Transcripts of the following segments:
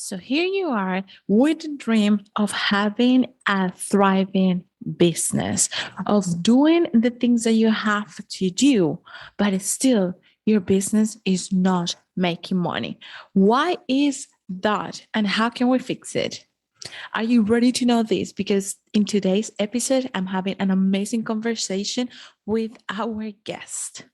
So here you are with the dream of having a thriving business, of doing the things that you have to do, but still your business is not making money. Why is that? And how can we fix it? Are you ready to know this? Because in today's episode, I'm having an amazing conversation with our guest.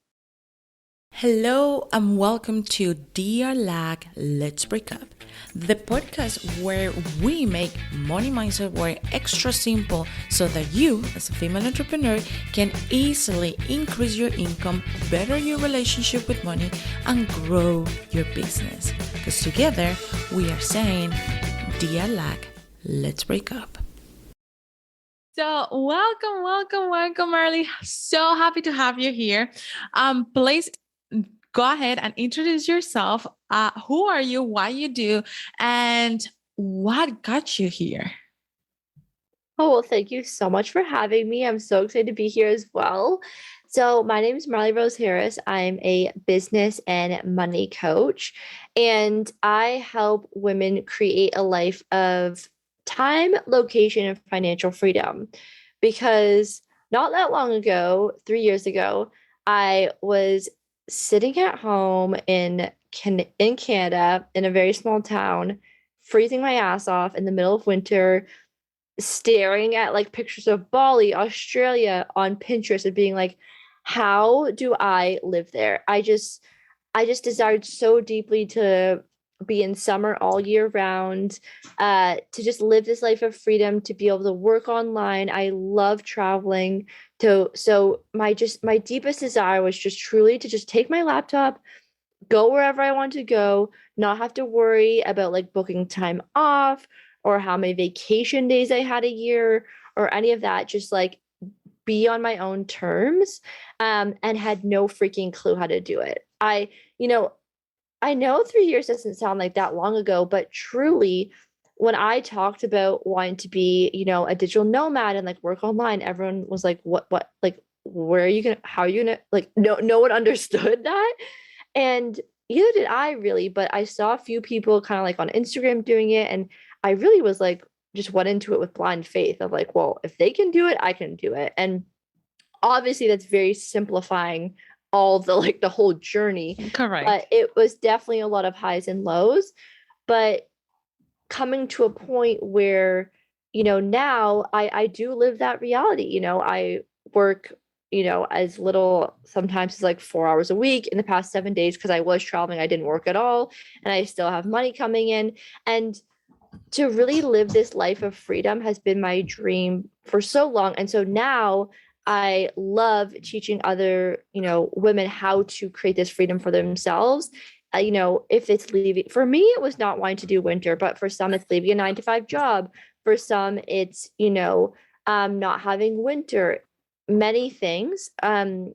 Hello and welcome to Dear Lag, Let's Break Up, the podcast where we make money mindset work extra simple so that you, as a female entrepreneur, can easily increase your income, better your relationship with money, and grow your business. Because together we are saying, Dear Lag, let's break up. So welcome, Marley. So happy to have you here. Please go ahead and introduce yourself. Who are you? Why you do? And what got you here? Oh, well, thank you so much for having me. I'm so excited to be here as well. So, my name is Marley Harris. I'm a business and money coach, and I help women create a life of time, location, and financial freedom. Because not that long ago, 3 years ago, I was sitting at home in Canada in a very small town, freezing my ass off in the middle of winter, staring at like pictures of Bali, Australia on Pinterest and being like, how do I live there? I just desired so deeply to be in summer all year round, to just live this life of freedom, to be able to work online. I love traveling. So my deepest desire was just truly to just take my laptop, go wherever I want to go, not have to worry about like booking time off or how many vacation days I had a year or any of that. Just like be on my own terms, and had no freaking clue how to do it. You know, I know 3 years doesn't sound like that long ago, but truly, when I talked about wanting to be, a digital nomad and like work online, everyone was like, what, like, where are you gonna, how are you gonna, like, no one understood that. And neither did I really, but I saw a few people kind of like on Instagram doing it. And I really was like, just went into it with blind faith of like, well, if they can do it, I can do it. And obviously that's very simplifying all the like the whole journey. Correct. But it was definitely a lot of highs and lows. But coming to a point where, now I do live that reality. I work, as little sometimes as like 4 hours a week in the past 7 days because I was traveling. I didn't work at all. And I still have money coming in. And to really live this life of freedom has been my dream for so long. And so now I love teaching other, women how to create this freedom for themselves. If it's leaving, for me, it was not wanting to do winter, but for some, it's leaving a 9 to 5 job. For some, it's, not having winter, many things,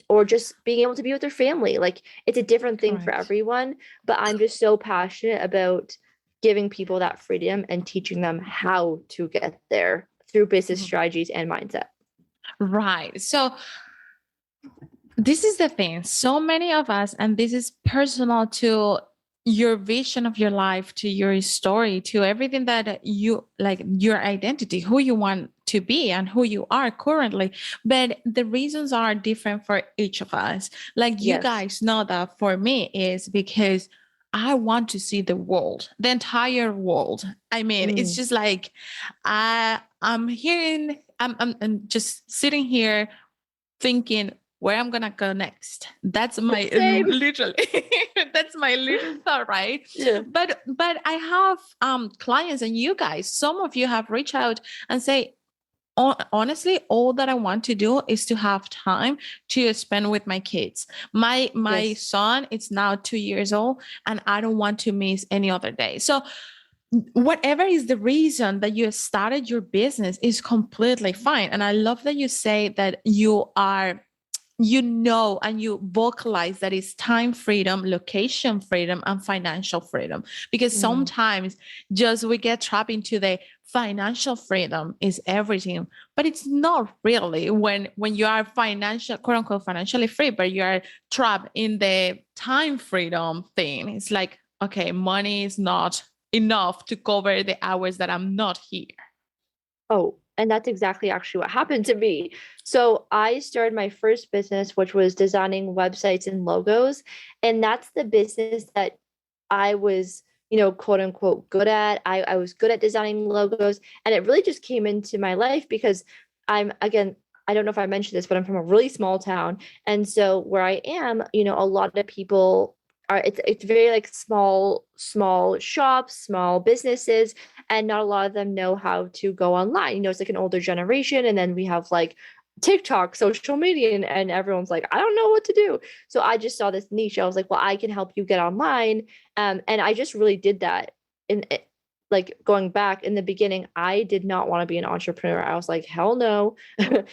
or just being able to be with their family. Like it's a different thing for everyone, but I'm just so passionate about giving people that freedom and teaching them how to get there through business strategies and mindset. Right. So this is the thing. So many of us, and this is personal to your vision of your life, to your story, to everything that you like, your identity, who you want to be and who you are currently. But the reasons are different for each of us. Like you guys know that for me is because I want to see the world, the entire world. I mean, it's just like I'm hearing, I'm just sitting here thinking where I'm gonna go next. That's my literally that's my little thought, right? Yeah. But I have clients, and you guys, some of you have reached out and say, honestly, all that I want to do is to have time to spend with my kids. My son is now 2 years old, and I don't want to miss any other day. So whatever is the reason that you started your business is completely fine. And I love that you say that you are, and you vocalize that it's time freedom, location freedom, and financial freedom. Because sometimes just we get trapped into the financial freedom is everything, but it's not really when you are financial, quote unquote, financially free, but you are trapped in the time freedom thing. It's like, okay, money is not enough to cover the hours that I'm not here. Oh, and that's exactly actually what happened to me. So I started my first business, which was designing websites and logos. And that's the business that I was, quote unquote, good at. I was good at designing logos. And it really just came into my life because again, I don't know if I mentioned this, but I'm from a really small town. And so where I am, a lot of people it's very like small shops, small businesses, and not a lot of them know how to go online. It's like an older generation, and then we have like TikTok, social media, and everyone's like, I don't know what to do. So I just saw this niche. I was like, well, I can help you get online. And I just really did that. And like going back in the beginning, I did not want to be an entrepreneur. I was like, hell no. A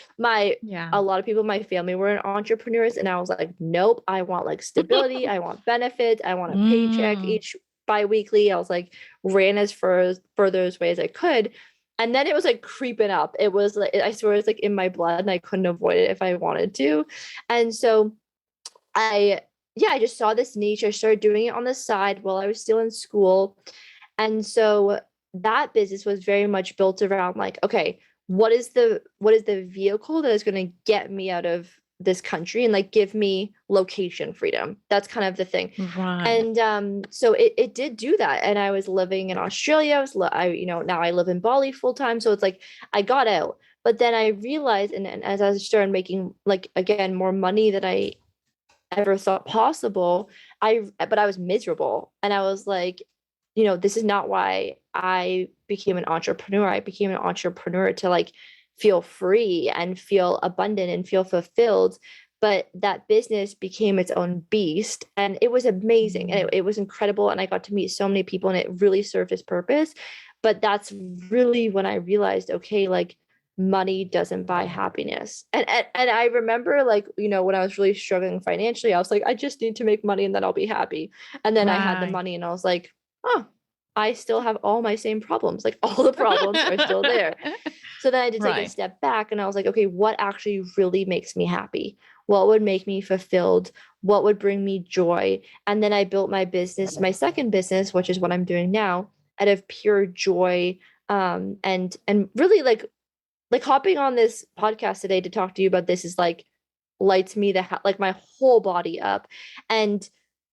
lot of people in my family were entrepreneurs, and I was like, nope, I want like stability, I want benefits, I want a paycheck each bi-weekly. I was like, ran as further away as I could. And then it was like creeping up. It was like, I swear it's like in my blood, and I couldn't avoid it if I wanted to. And so I just saw this niche. I started doing it on the side while I was still in school. And so that business was very much built around like, okay, what is the vehicle that is going to get me out of this country and like give me location freedom? That's kind of the thing. Right. And so it did do that. And I was living in Australia. Now I live in Bali full time. So it's like I got out. But then I realized, and as I started making like again more money than I ever thought possible, but I was miserable. And I was like, this is not why I became an entrepreneur. I became an entrepreneur to like feel free and feel abundant and feel fulfilled. But that business became its own beast, and it was amazing, and it was incredible, and I got to meet so many people, and it really served its purpose. But that's really when I realized, okay, like money doesn't buy happiness. And I remember like, when I was really struggling financially, I was like, I just need to make money and then I'll be happy. And then I had the money and I was like, oh, I still have all my same problems. Like all the problems are still there. So then I had to take a step back, and I was like, okay, what actually really makes me happy? What would make me fulfilled? What would bring me joy? And then I built my business, my second business, which is what I'm doing now, out of pure joy. And really like hopping on this podcast today to talk to you about this is like lights me like my whole body up. And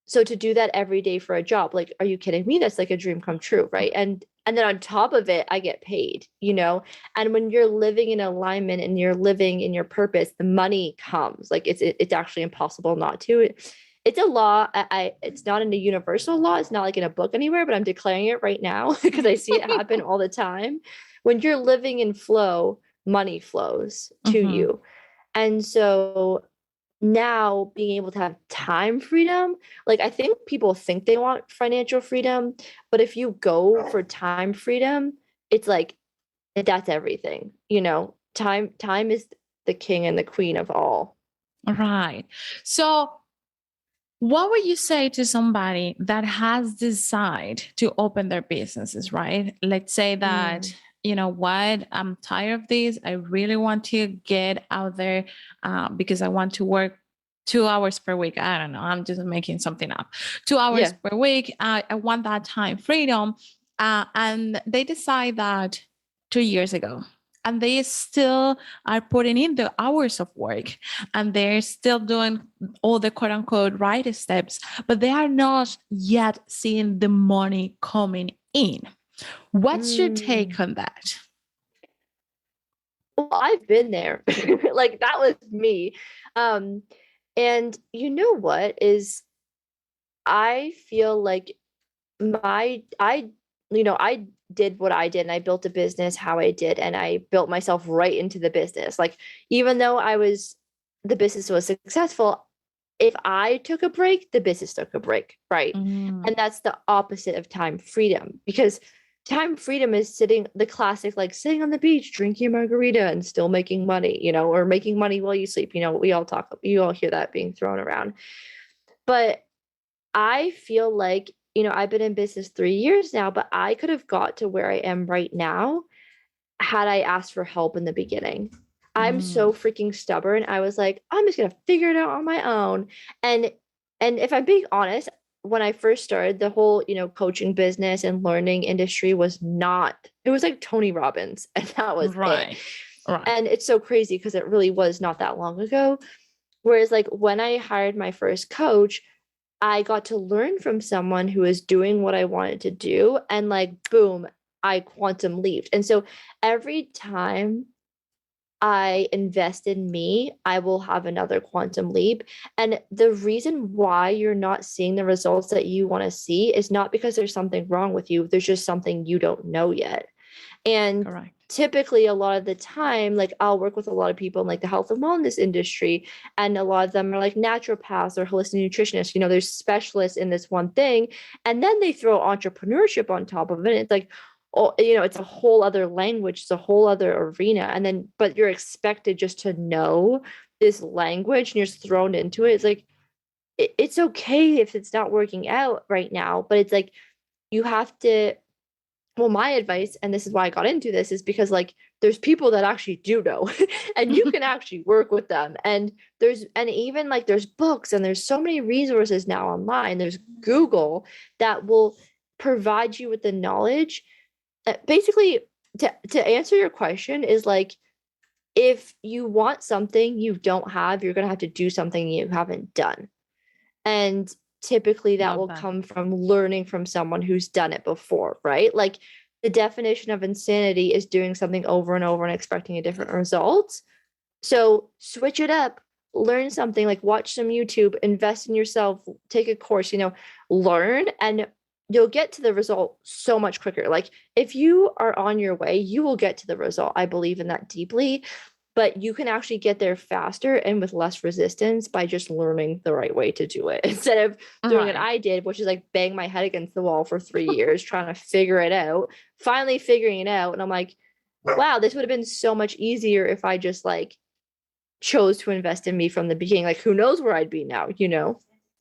so to do that every day for a job, like, are you kidding me? That's like a dream come true, right? And then on top of it, I get paid, and when you're living in alignment and you're living in your purpose, the money comes. Like it's actually impossible not to. It's a law. It's not in a universal law. It's not like in a book anywhere, but I'm declaring it right now because I see it happen all the time. When you're living in flow, money flows to you. And so now being able to have time freedom, like I think people think they want financial freedom, but if you go for time freedom, it's like that's everything. Time is the king and the queen of all. Right. So what would you say to somebody that has decided to open their businesses, right? Let's say that, you know what, I'm tired of this. I really want to get out there because I want to work 2 hours per week. I don't know. I'm just making something up. 2 hours per week. I want that time freedom. And they decide that 2 years ago. And they still are putting in the hours of work, and they're still doing all the quote unquote right steps, but they are not yet seeing the money coming in. What's your take on that? Well, I've been there. Like that was me. And you know what is, I feel like I did what I did, and I built a business how I did, and I built myself right into the business. Like even though the business was successful, if I took a break, the business took a break, right? And that's the opposite of time freedom, because time freedom is the classic, like sitting on the beach, drinking a margarita and still making money, or making money while you sleep. You all hear that being thrown around. But I feel like, I've been in business 3 years now, but I could have got to where I am right now had I asked for help in the beginning. I'm so freaking stubborn. I was like, I'm just gonna figure it out on my own. And if I'm being honest, when I first started the whole, coaching business and learning industry was not, it was like Tony Robbins and that was it. Right. Right. And it's so crazy because it really was not that long ago. Whereas like when I hired my first coach, I got to learn from someone who was doing what I wanted to do. And like, boom, I quantum leaped. And so every time I invest in me, I will have another quantum leap. And the reason why you're not seeing the results that you want to see is not because there's something wrong with you. There's just something you don't know yet. And Correct. typically, a lot of the time, like I'll work with a lot of people in like the health and wellness industry, and a lot of them are like naturopaths or holistic nutritionists. There's specialists in this one thing, and then they throw entrepreneurship on top of it. It's like, oh, it's a whole other language, it's a whole other arena, and then but you're expected just to know this language, and you're just thrown into it. It's like it's okay if it's not working out right now, but it's like you have to, well, my advice, and this is why I got into this, is because like there's people that actually do know and you can actually work with them. And even like there's books and there's so many resources now online. There's Google that will provide you with the knowledge. Basically, to answer your question is like, if you want something you don't have, you're going to have to do something you haven't done. And typically that Love will that. come from learning from someone who's done it before, right? Like the definition of insanity is doing something over and over and expecting a different result. So switch it up, learn something, like watch some YouTube, invest in yourself, take a course, learn, and you'll get to the result so much quicker. Like if you are on your way, you will get to the result. I believe in that deeply, but you can actually get there faster and with less resistance by just learning the right way to do it instead of doing what Right. I did, which is like bang my head against the wall for 3 years trying to figure it out, finally figuring it out. And I'm like, wow, this would have been so much easier if I just like chose to invest in me from the beginning. Like who knows where I'd be now?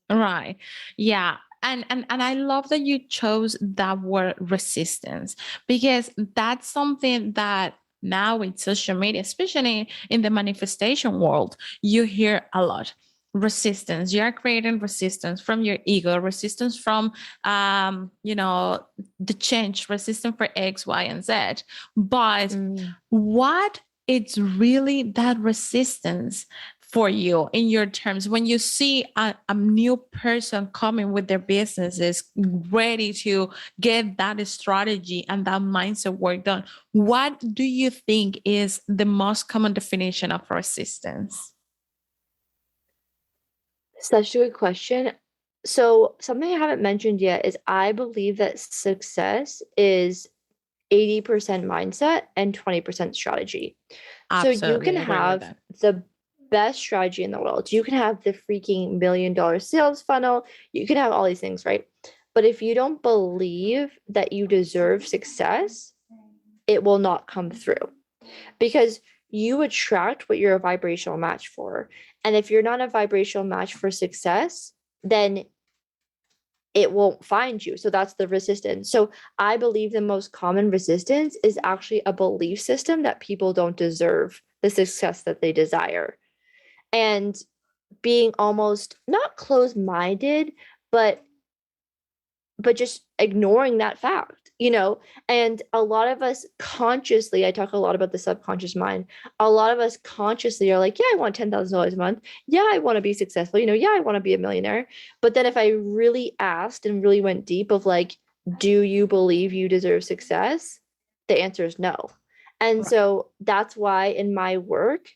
Right. Yeah. And I love that you chose that word resistance, because that's something that now in social media, especially in the manifestation world, you hear a lot. Resistance. You're creating resistance from your ego, resistance from the change, resistance for X, Y, and Z. But what it's really that resistance for you in your terms when you see a new person coming with their businesses ready to get that strategy and that mindset work done? What do you think is the most common definition of resistance? Such a good question. So something I haven't mentioned yet is I believe that success is 80% mindset and 20% strategy. So you can Absolutely agree with have that. the best strategy in the world. You can have the freaking $1 million sales funnel. You can have all these things, right? But if you don't believe that you deserve success, it will not come through because you attract what you're a vibrational match for. And if you're not a vibrational match for success, then it won't find you. So that's the resistance. So I believe the most common resistance is actually a belief system that people don't deserve the success that they desire. And being almost not closed-minded, but just ignoring that fact. And a lot of us consciously, I talk a lot about the subconscious mind. A lot of us consciously are like, yeah, I want $10,000 a month. Yeah, I want to be successful. Yeah, I want to be a millionaire. But then if I really asked and really went deep of like, do you believe you deserve success? The answer is no. And Right. so that's why in my work,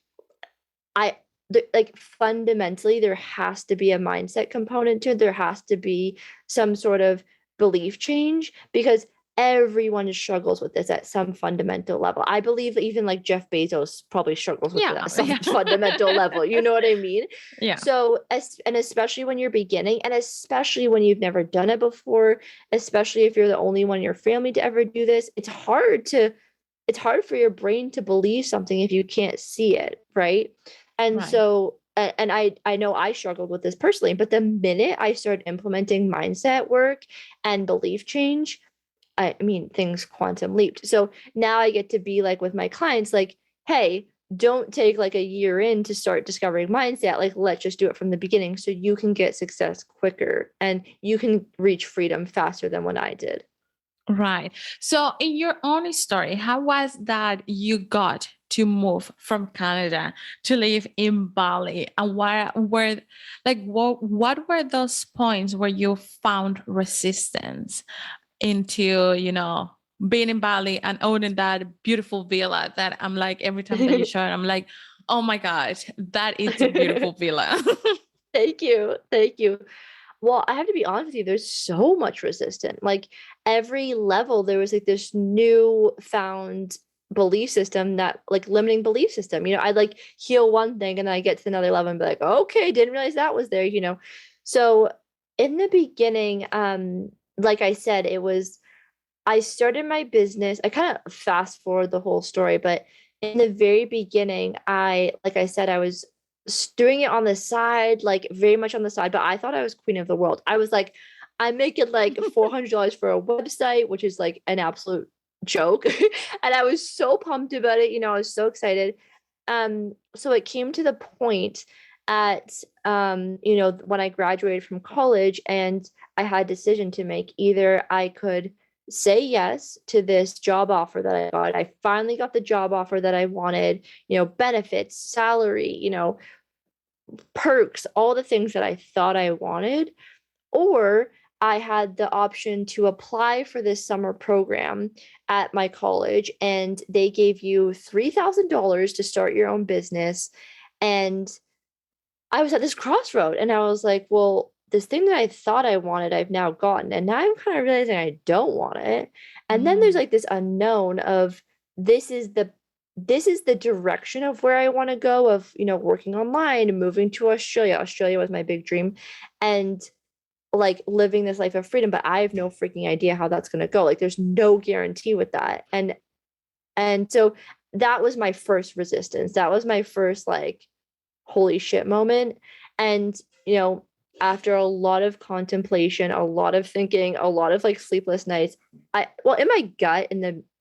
like fundamentally there has to be a mindset component to it. There has to be some sort of belief change because everyone struggles with this at some fundamental level. I believe even like Jeff Bezos probably struggles with it Yeah. at some Yeah. fundamental level. You know what I mean? Yeah. So, and especially when you're beginning, and especially when you've never done it before, especially if you're the only one in your family to ever do this, it's hard for your brain to believe something if you can't see it, right? And Right. so, and I know I struggled with this personally, but the minute I started implementing mindset work and belief change, I mean, things quantum leaped. So now I get to be like with my clients, like, hey, don't take like a year in to start discovering mindset. Like, let's just do it from the beginning so you can get success quicker and you can reach freedom faster than what I did. Right. So, in your own story, how was that you got to move from Canada to live in Bali? And what were those points where you found resistance into, being in Bali and owning that beautiful villa that I'm like, every time that you show it, I'm like, oh my God, that is a beautiful villa. Thank you. Thank you. Well, I have to be honest with you, there's so much resistance. Like every level, there was like this new found belief system that like limiting belief system. I'd like heal one thing and then I get to another level and be like, okay, didn't realize that was there. So in the beginning, like I said, I started my business. I kind of fast forward the whole story, but in the very beginning, like I said, I was doing it on the side, like very much on the side, but I thought I was queen of the world. I was like, I'm making like $400 for a website, which is like an absolute joke. And I was so pumped about it. I was so excited. So it came to the point at, when I graduated from college and I had a decision to make. Either I could say yes to this job offer that I got. I finally got the job offer that I wanted, benefits, salary, perks, all the things that I thought I wanted. Or I had the option to apply for this summer program at my college, and they gave you $3,000 to start your own business. And I was at this crossroad and I was like, well, this thing that I thought I wanted, I've now gotten. And now I'm kind of realizing I don't want it. And then there's Mm. like this unknown of this is the direction of where I want to go, of, working online and moving to Australia. Australia was my big dream. And like living this life of freedom, but I have no freaking idea how that's going to go. Like there's no guarantee with that. And so that was my first resistance. That was my first like holy shit moment. And, after a lot of contemplation, a lot of thinking, a lot of like sleepless nights, in my gut,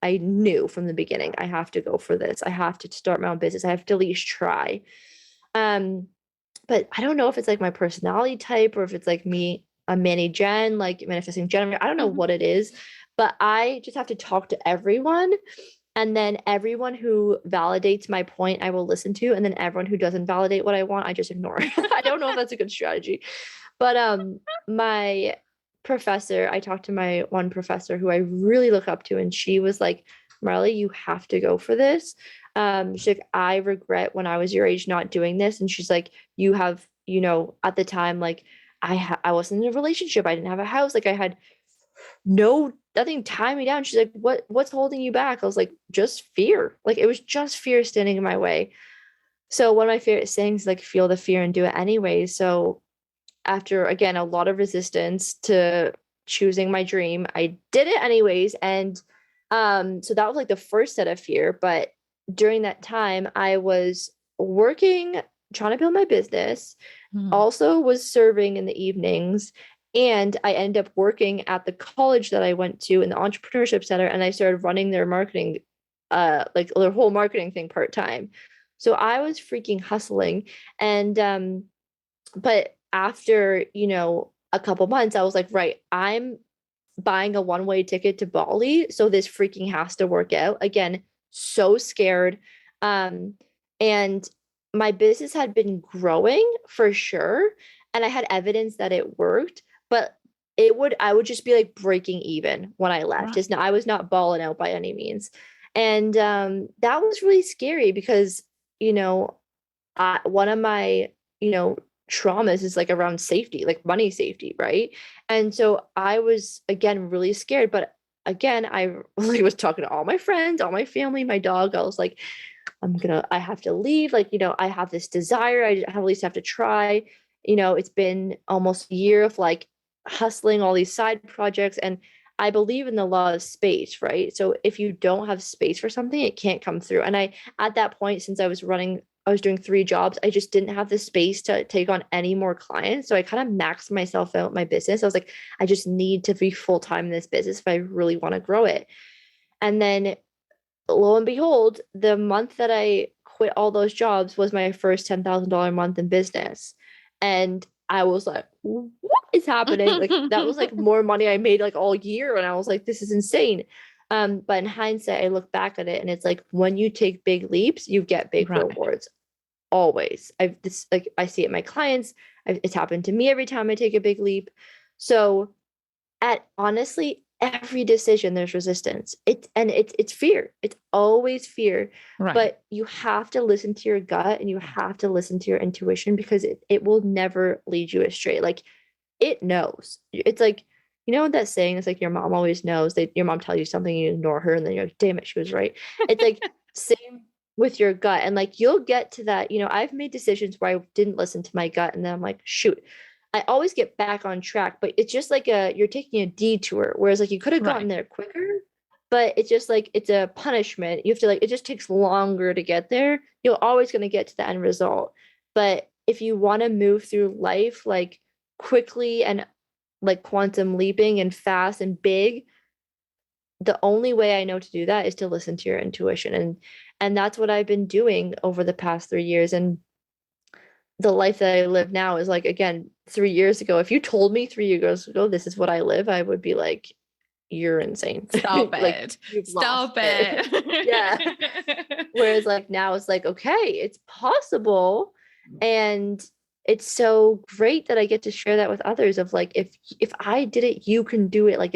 I knew from the beginning, I have to go for this. I have to start my own business. I have to at least try. But I don't know if it's like my personality type or if it's like me, a Manny Gen, like manifesting generator. I don't know Mhm. what it is, but I just have to talk to everyone. And then everyone who validates my point, I will listen to. And then everyone who doesn't validate what I want, I just ignore. I don't know if that's a good strategy. But my professor, I talked to my one professor who I really look up to, and she was like, Marley, you have to go for this. She's like, I regret when I was your age not doing this. And she's like, you have, at the time, like I wasn't in a relationship. I didn't have a house. Like I had nothing tying me down. She's like, what's holding you back? I was like, just fear. Like it was just fear standing in my way. So one of my favorite sayings is like, feel the fear and do it anyway. So after again a lot of resistance to choosing my dream, I did it anyways. And so that was like the first set of fear. But during that time, I was working, trying to build my business, Mm. also was serving in the evenings. And I ended up working at the college that I went to in the entrepreneurship center, and I started running their marketing, like their whole marketing thing part time. So I was freaking hustling. And but after, a couple months, I was like, right, I'm buying a one-way ticket to Bali. So this freaking has to work out. Again, so scared. Um, and my business had been growing for sure. And I had evidence that it worked, but I would just be like breaking even when I left. Right. I was not balling out by any means. And that was really scary because, you know, one of my, you know, traumas is like around safety, like money safety, right? And so I was again really scared, but again, I really was talking to all my friends, all my family, my dog. I was like, I have to leave. Like, I have this desire. I at least have to try. It's been almost a year of like hustling all these side projects. And I believe in the law of space, right? So if you don't have space for something, it can't come through. And at that point, since I was doing 3 jobs, I just didn't have the space to take on any more clients. So I kind of maxed myself out my business. I was like, I just need to be full time in this business if I really want to grow it. And then lo and behold, the month that I quit all those jobs was my first $10,000 a month in business. And I was like, what is happening? Like that was like more money I made like all year. And I was like, this is insane. But in hindsight, I look back at it and it's like when you take big leaps, you get big Right. rewards. Always. I see it in my clients. It's happened to me every time I take a big leap. So at honestly every decision there's resistance. It's fear. It's always fear. Right. But you have to listen to your gut and you have to listen to your intuition because it will never lead you astray. Like it knows. It's like, you know what that saying is like your mom always knows that your mom tells you something, you ignore her, and then you're like, damn it, she was right. It's like same with your gut. And like you'll get to that, I've made decisions where I didn't listen to my gut and then I'm like, shoot, I always get back on track, but it's just like you're taking a detour, whereas like you could have gotten there quicker, but it's just like it's a punishment. You have to like it just takes longer to get there. You're always going to get to the end result. But if you want to move through life like quickly and like quantum leaping and fast and big, the only way I know to do that is to listen to your intuition. And that's what I've been doing over the past 3 years. And the life that I live now is like, again, 3 years ago, if you told me 3 years ago, this is what I live, I would be like, you're insane. Stop like, it. you've Stop lost it. Yeah. Whereas like now it's like, okay, it's possible. And it's so great that I get to share that with others of like, if I did it, you can do it. Like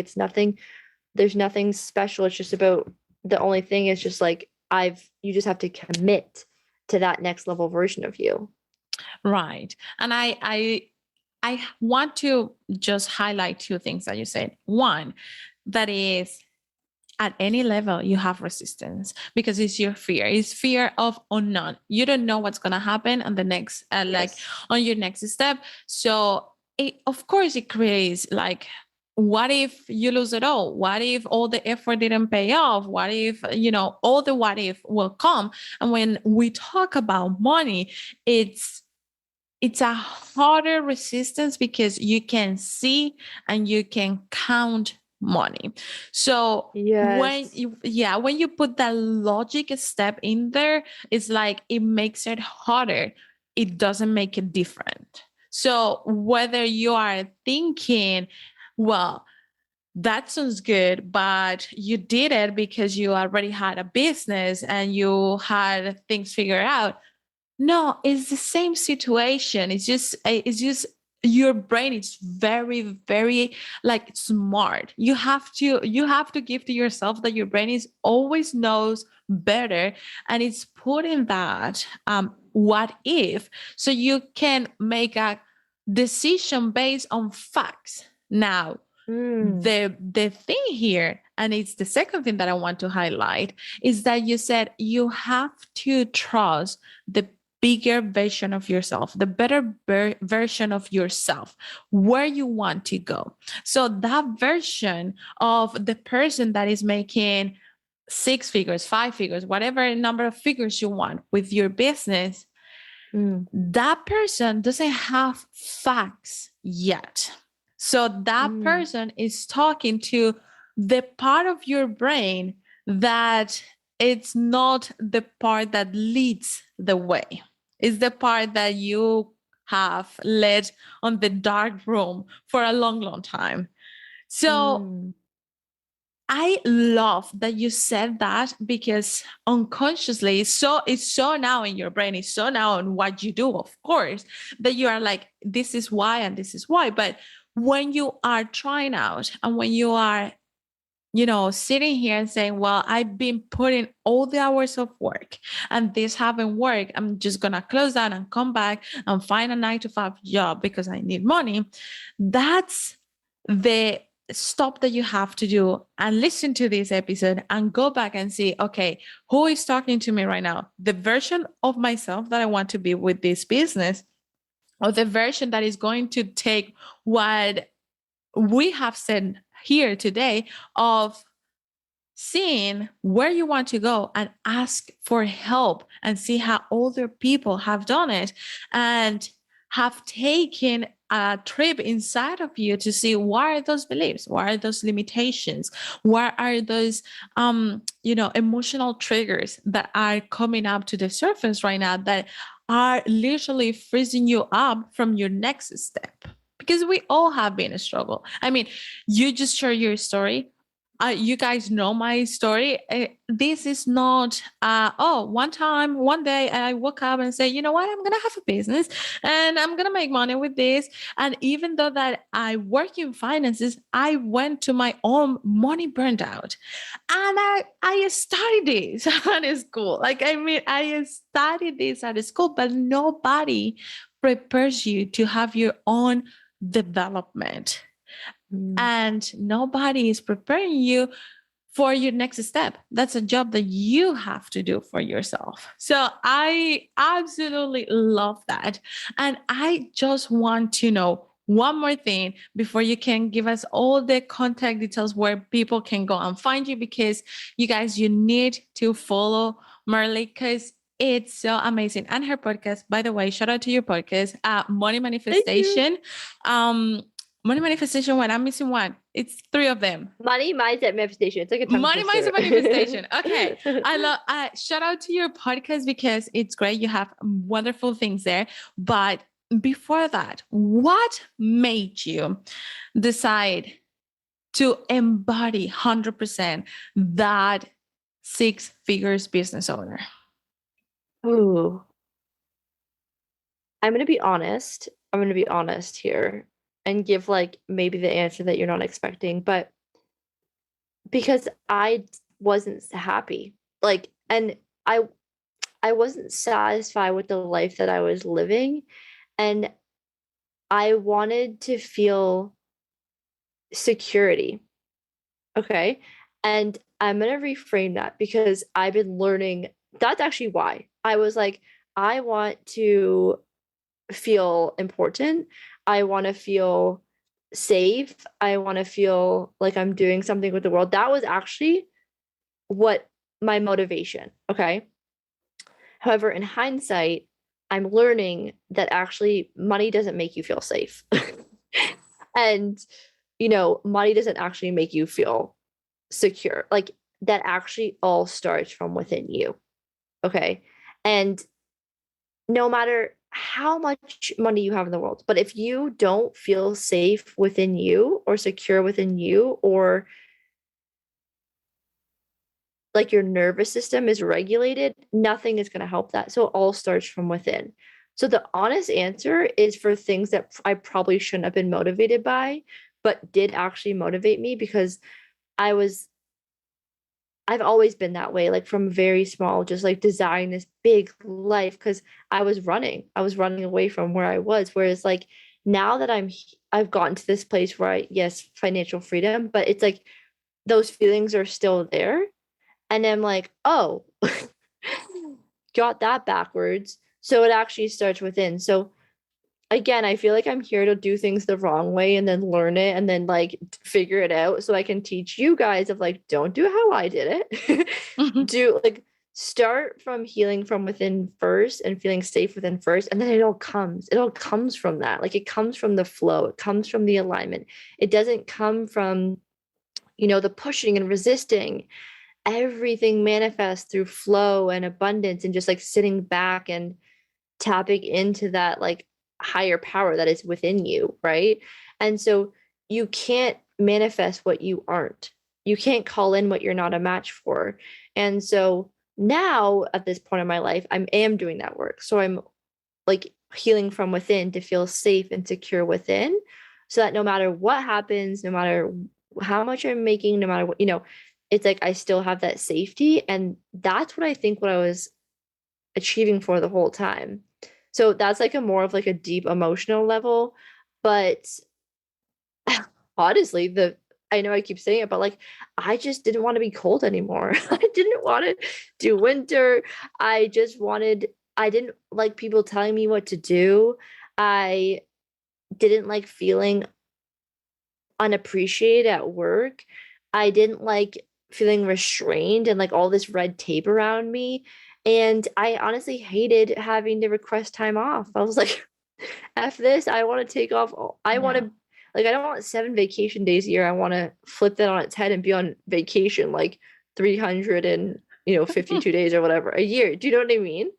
there's nothing special. It's just about the only thing is just like you just have to commit to that next level version of you. Right. And I want to just highlight two things that you said. One, that is at any level you have resistance because it's your fear. It's fear of unknown. You don't know what's going to happen on the next like on your next step. So of course it creates like, what if you lose it all? What if all the effort didn't pay off? What if, all the what if will come? And when we talk about money, it's a harder resistance because you can see and you can count money. So when you put that logic step in there, it's like it makes it harder. It doesn't make it different. So whether you are thinking, well, that sounds good, but you did it because you already had a business and you had things figured out. No, it's the same situation. It's just your brain is very, very like smart. You have to give to yourself that your brain is always knows better, and it's putting that what if, so you can make a decision based on facts. Now, the thing here, and it's the second thing that I want to highlight, is that you said you have to trust the bigger version of yourself, the better version of yourself, where you want to go. So that version of the person that is making 6 figures, 5 figures, whatever number of figures you want with your business, that person doesn't have facts yet. So that person is talking to the part of your brain that it's not the part that leads the way. It's the part that you have led on the dark room for a long, long time. So I love that you said that, because unconsciously, it's so now in your brain, it's so now in what you do, of course, that you are like, this is why and this is why. But when you are trying out and when you are, sitting here and saying, well, I've been putting all the hours of work and this haven't worked, I'm just going to close down and come back and find a 9-to-5 job because I need money. That's the stop that you have to do, and listen to this episode and go back and see, okay, who is talking to me right now? The version of myself that I want to be with this business, or the version that is going to take what we have said here today of seeing where you want to go and ask for help and see how other people have done it. And have taken a trip inside of you to see what are those beliefs, what are those limitations, what are those emotional triggers that are coming up to the surface right now that are literally freezing you up from your next step. Because we all have been a struggle. I mean, you just share your story. You guys know my story. This is not, one day I woke up and say, you know what, I'm going to have a business and I'm going to make money with this. And even though that I work in finances, I went to my own money burned out. And I studied this at school. I studied this at school, but nobody prepares you to have your own development. And nobody is preparing you for your next step. That's a job that you have to do for yourself. So I absolutely love that. And I just want to know one more thing before you can give us all the contact details where people can go and find you, because you guys, you need to follow Marley because it's so amazing. And her podcast, by the way, shout out to your podcast, Money Manifestation. Money Manifestation, when I'm missing one, it's 3 of them. Money Mindset Manifestation. It's like a tongue Money twister. Mindset Manifestation. Okay. I love, shout out to your podcast because it's great. You have wonderful things there. But before that, what made you decide to embody 100% that 6 figures business owner? Ooh. I'm going to be honest. I'm going to be honest here and give like maybe the answer that you're not expecting, but because I wasn't happy. And I wasn't satisfied with the life that I was living, and I wanted to feel security. Okay? And I'm going to reframe that because I've been learning that's actually why. I was like, I want to feel important. I want to feel safe. I want to feel like I'm doing something with the world. That was actually what my motivation. Okay. However, in hindsight, I'm learning that actually money doesn't make you feel safe. And, money doesn't actually make you feel secure. Like that actually all starts from within you. Okay. And no matter how much money you have in the world, but if you don't feel safe within you or secure within you, or like your nervous system is regulated, nothing is going to help that. So it all starts from within. So the honest answer is for things that I probably shouldn't have been motivated by, but did actually motivate me because I've always been that way, like from very small, just like desiring this big life because I was running away from where I was. Whereas like now that I've gotten to this place where yes, financial freedom, but it's like those feelings are still there. And I'm like, oh, got that backwards. So it actually starts within. So again, I feel like I'm here to do things the wrong way and then learn it and then like figure it out so I can teach you guys of like, don't do how I did it. Do like start from healing from within first and feeling safe within first. And then it all comes from that. Like it comes from the flow. It comes from the alignment. It doesn't come from, the pushing and resisting. Everything manifests through flow and abundance and just like sitting back and tapping into that like higher power that is within you, right? And so you can't manifest what you aren't. You can't call in what you're not a match for. And so now at this point in my life, I am doing that work. So I'm like healing from within to feel safe and secure within, so that no matter what happens, no matter how much I'm making, no matter what, it's like I still have that safety. And that's what I think what I was achieving for the whole time. So that's like a more of like a deep emotional level. But honestly, I know I keep saying it, but like I just didn't want to be cold anymore. I didn't want to do winter. I didn't like people telling me what to do. I didn't like feeling unappreciated at work. I didn't like feeling restrained and like all this red tape around me. And I honestly hated having to request time off. I was like, After this, I want to take off. I want to, like, I don't want 7 vacation days a year. I want to flip that on its head and be on vacation like 352 days or whatever a year. Do you know what I mean?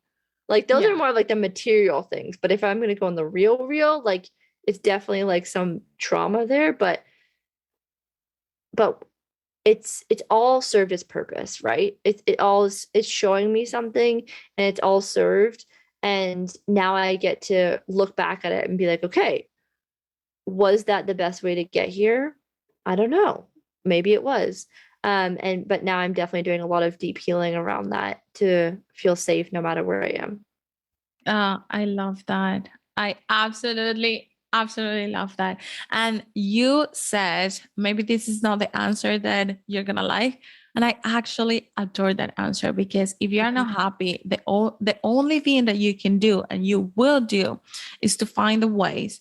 Like, those are more of like the material things. But if I'm going to go on the real, like, it's definitely like some trauma there, but it's all served its purpose, right? It's showing me something, and it's all served. And now I get to look back at it and be like, okay, was that the best way to get here? I don't know. Maybe it was. But now I'm definitely doing a lot of deep healing around that to feel safe no matter where I am. I love that. I absolutely love that. And you said maybe this is not the answer that you're gonna like. And I actually adore that answer, because if you are not happy, the only thing that you can do and you will do is to find the ways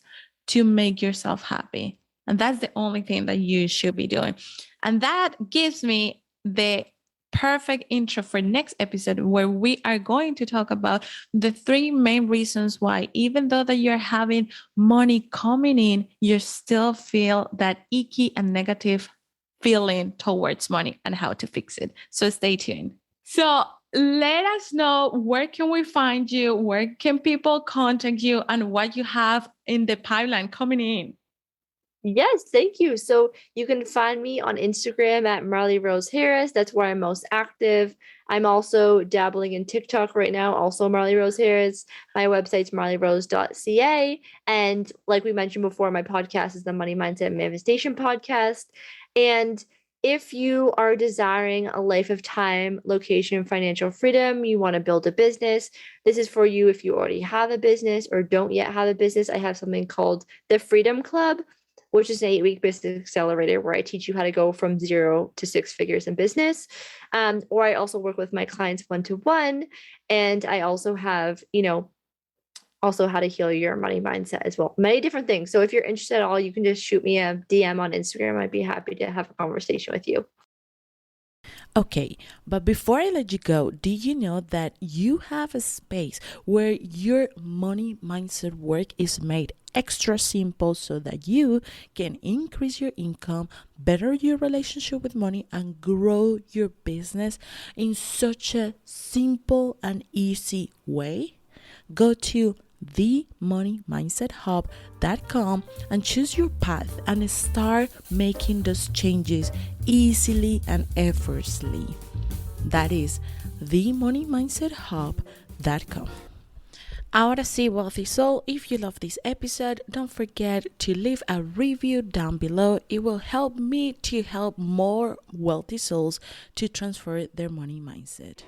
to make yourself happy. And that's the only thing that you should be doing. And that gives me the perfect intro for next episode, where we are going to talk about the 3 main reasons why, even though that you're having money coming in, you still feel that icky and negative feeling towards money, and how to fix it. So stay tuned. So let us know, where can we find you? Where can people contact you, and what you have in the pipeline coming in? Yes, thank you. So you can find me on Instagram at Marley Rose Harris. That's where I'm most active. I'm also dabbling in TikTok right now, also Marley Rose Harris. My website's marleyrose.ca. And like we mentioned before, my podcast is the Money Mindset Manifestation Podcast. And if you are desiring a life of time, location, and financial freedom, you want to build a business, this is for you. If you already have a business or don't yet have a business, I have something called the Freedom Club, which is an 8-week business accelerator where I teach you how to go from 0 to 6 figures in business. Or I also work with my clients one-to-one. And I also have, also how to heal your money mindset as well. Many different things. So if you're interested at all, you can just shoot me a DM on Instagram. I'd be happy to have a conversation with you. Okay, but before I let you go, did you know that you have a space where your money mindset work is made extra simple, so that you can increase your income, better your relationship with money, and grow your business in such a simple and easy way? Go to themoneymindset.hub.com and choose your path and start making those changes easily and effortlessly. That is themoneymindset.hub.com. Ahora sí, wealthy soul, if you love this episode, don't forget to leave a review down below. It will help me to help more wealthy souls to transfer their money mindset.